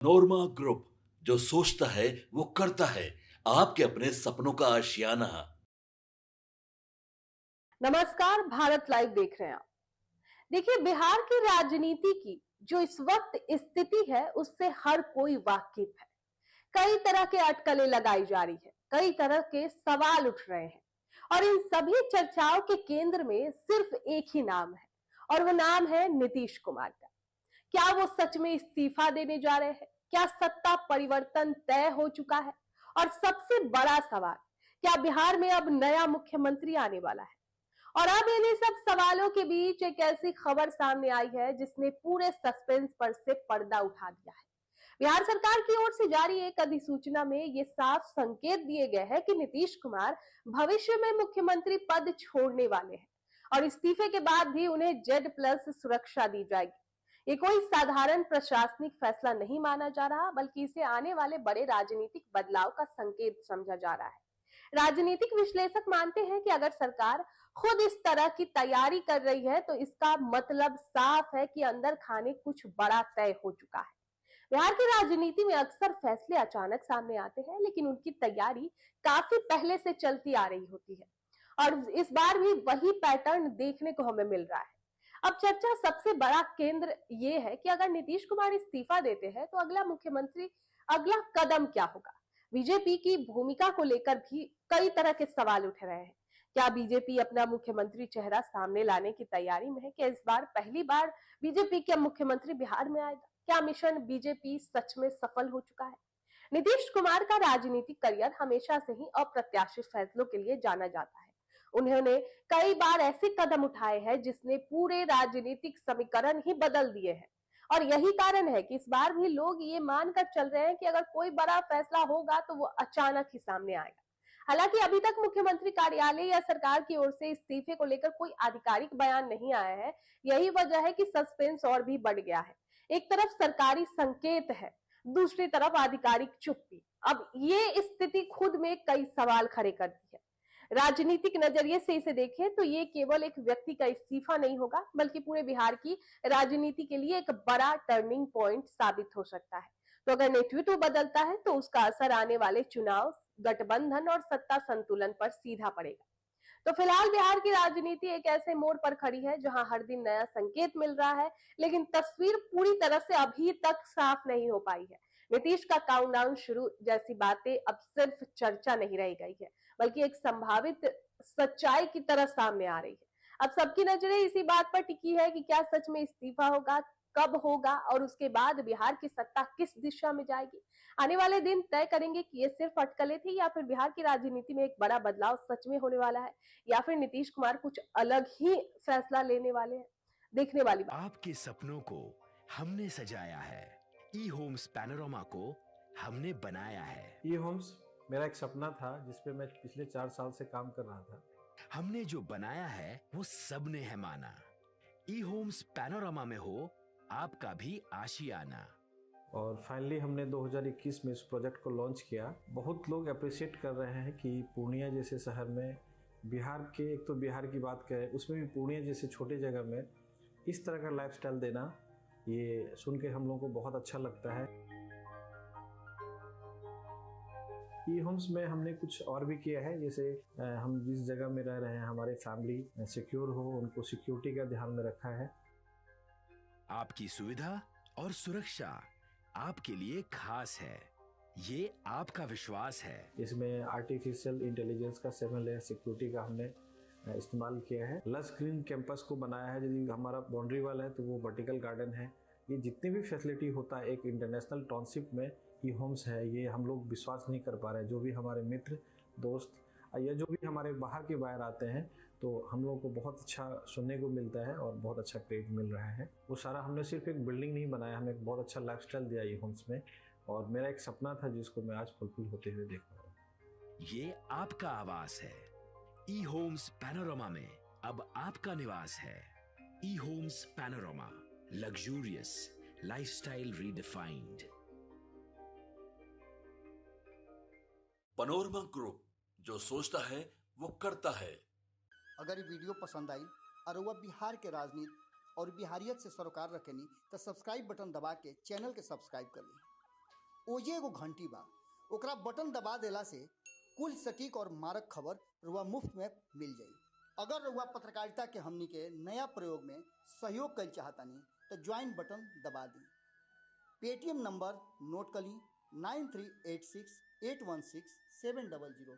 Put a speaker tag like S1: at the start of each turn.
S1: नोरमा group, जो सोचता है वो करता है। आपके अपने सपनों का आशियाना।
S2: नमस्कार, भारत लाइव देख रहे हैं आप। देखिए, बिहार की राजनीति की जो इस वक्त स्थिति है उससे हर कोई वाकिफ है। कई तरह के अटकलें लगाई जा रही है, कई तरह के सवाल उठ रहे हैं और इन सभी चर्चाओं के केंद्र में सिर्फ एक ही नाम है और वो नाम है नीतीश कुमार का। क्या वो सच में इस्तीफा देने जा रहे हैं? क्या सत्ता परिवर्तन तय हो चुका है? और सबसे बड़ा सवाल, क्या बिहार में अब नया मुख्यमंत्री आने वाला है? और अब इन्हीं सब सवालों के बीच एक ऐसी खबर सामने आई है जिसने पूरे सस्पेंस पर से पर्दा उठा दिया है। बिहार सरकार की ओर से जारी एक अधिसूचना में ये साफ संकेत दिए गए हैं कि नीतीश कुमार भविष्य में मुख्यमंत्री पद छोड़ने वाले हैं और इस्तीफे के बाद भी उन्हें जेड+ सुरक्षा दी जाएगी। ये कोई साधारण प्रशासनिक फैसला नहीं माना जा रहा, बल्कि इसे आने वाले बड़े राजनीतिक बदलाव का संकेत समझा जा रहा है। राजनीतिक विश्लेषक मानते हैं कि अगर सरकार खुद इस तरह की तैयारी कर रही है तो इसका मतलब साफ है कि अंदर खाने कुछ बड़ा तय हो चुका है। बिहार की राजनीति में अक्सर फैसले अचानक सामने आते हैं, लेकिन उनकी तैयारी काफी पहले से चलती आ रही होती है और इस बार भी वही पैटर्न देखने को हमें मिल रहा है। अब चर्चा सबसे बड़ा केंद्र ये है कि अगर नीतीश कुमार इस्तीफा देते हैं तो अगला कदम क्या होगा। बीजेपी की भूमिका को लेकर भी कई तरह के सवाल उठ रहे हैं। क्या बीजेपी अपना मुख्यमंत्री चेहरा सामने लाने की तैयारी में है? क्या इस बार पहली बार बीजेपी का मुख्यमंत्री बिहार में आएगा? क्या मिशन बीजेपी सच में सफल हो चुका है? नीतीश कुमार का राजनीतिक करियर हमेशा से ही अप्रत्याशित फैसलों के लिए जाना जाता है। उन्होंने कई बार ऐसे कदम उठाए हैं जिसने पूरे राजनीतिक समीकरण ही बदल दिए हैं और यही कारण है कि इस बार भी लोग ये मानकर चल रहे हैं कि अगर कोई बड़ा फैसला होगा तो वो अचानक ही सामने आएगा। हालांकि अभी तक मुख्यमंत्री कार्यालय या सरकार की ओर से इस्तीफे को लेकर कोई आधिकारिक बयान नहीं आया है। यही वजह है कि सस्पेंस और भी बढ़ गया है। एक तरफ सरकारी संकेत है, दूसरी तरफ आधिकारिक चुप्पी। अब ये स्थिति खुद में कई सवाल खड़े करती है। राजनीतिक नजरिए से इसे देखें तो ये केवल एक व्यक्ति का इस्तीफा नहीं होगा, बल्कि पूरे बिहार की राजनीति के लिए एक बड़ा टर्निंग पॉइंट साबित हो सकता है। तो अगर नेतृत्व बदलता है तो उसका असर आने वाले चुनाव, गठबंधन और सत्ता संतुलन पर सीधा पड़ेगा। तो फिलहाल बिहार की राजनीति एक ऐसे मोड़ पर खड़ी है जहां हर दिन नया संकेत मिल रहा है, लेकिन तस्वीर पूरी तरह से अभी तक साफ नहीं हो पाई है। नीतीश का काउंटडाउन शुरू जैसी बातें अब सिर्फ चर्चा नहीं रह गई है, बल्कि एक संभावित सच्चाई की तरह सामने आ रही है। अब सबकी नजरें इसी बात पर टिकी है कि क्या सच में इस्तीफा होगा, कब होगा और उसके बाद बिहार की सत्ता किस दिशा में जाएगी। आने वाले दिन तय करेंगे कि ये सिर्फ अटकलें थी या फिर बिहार की राजनीति में एक बड़ा बदलाव सच में होने वाला है, या फिर नीतीश कुमार कुछ अलग ही फैसला लेने वाले हैं। देखने वाली बात।
S3: आपके सपनों को हमने सजाया है। ई होम्स पैनोरामा को हमने बनाया है।
S4: ई होम्स मेरा एक सपना था जिस पे मैं पिछले 4 साल से काम कर रहा था।
S3: हमने जो बनाया है वो सबने है माना। ई होम्स पैनोरामा में हो आपका भी आशियाना।
S4: और फाइनली हमने 2021 में इस प्रोजेक्ट को लॉन्च किया। बहुत लोग अप्रिशिएट कर रहे हैं कि पूर्णिया जैसे शहर में, बिहार के, एक तो बिहार की बात करें उसमें भी पूर्णिया जैसे छोटे जगह में इस तरह का लाइफस्टाइल देना, ये सुन के हम लोगों को बहुत अच्छा लगता है। ई होम्स में हमने कुछ और भी किया है, जैसे हम जिस जगह में रह रहे हैं हमारे फैमिली सिक्योर हो, उनको सिक्योरिटी का ध्यान में रखा है।
S3: आपकी सुविधा और सुरक्षा आपके लिए खास है, ये आपका विश्वास है।
S4: इसमें आर्टिफिशियल इंटेलिजेंस का 7 लेयर सिक्योरिटी का हमने इस्तेमाल किया है। लस ग्रीन कैंपस को बनाया है। यदि हमारा बाउंड्री वाल है तो वो वर्टिकल गार्डन है। ये जितनी भी फैसिलिटी होता है एक इंटरनेशनल टाउनशिप में, ई होम्स है, ये हम लोग विश्वास नहीं कर पा रहे हैं। जो भी हमारे मित्र, दोस्त या जो भी हमारे बाहर के बाहर आते हैं तो हम लोगों को बहुत अच्छा सुनने को मिलता है और बहुत अच्छा क्रेडिट मिल रहा है। वो सारा हमने सिर्फ एक बिल्डिंग नहीं बनाया, हमें एक बहुत अच्छा लाइफस्टाइल दिया ई होम्स में, और मेरा एक सपना था जिसको मैं आज फुलफिल होते हुए देख रहा हूँ।
S3: ये आपका आवास है। ई होम्स पैनोरामा में अब आपका निवास है। E homes Panorama, luxurious lifestyle redefined.
S1: Panorama group, जो सोचता है वो करता है।
S5: अगर ये वीडियो पसंद आई और वह बिहार के राजनीति और बिहारियत से सरोकार रखेनी तो सब्सक्राइब बटन दबा के चैनल के सब्सक्राइब कर ली। ओजे एगो घंटी बा, ओकरा बटन दबा देला से कुल सटीक और मारक खबर रुआ मुफ्त में मिल जाई। अगर रुआ पत्रकारिता के हमनी के नया प्रयोग में सहयोग कर चाहतानी तो ज्वाइन बटन दबा दी। पेटीएम नंबर नोट कर ली 9386816700।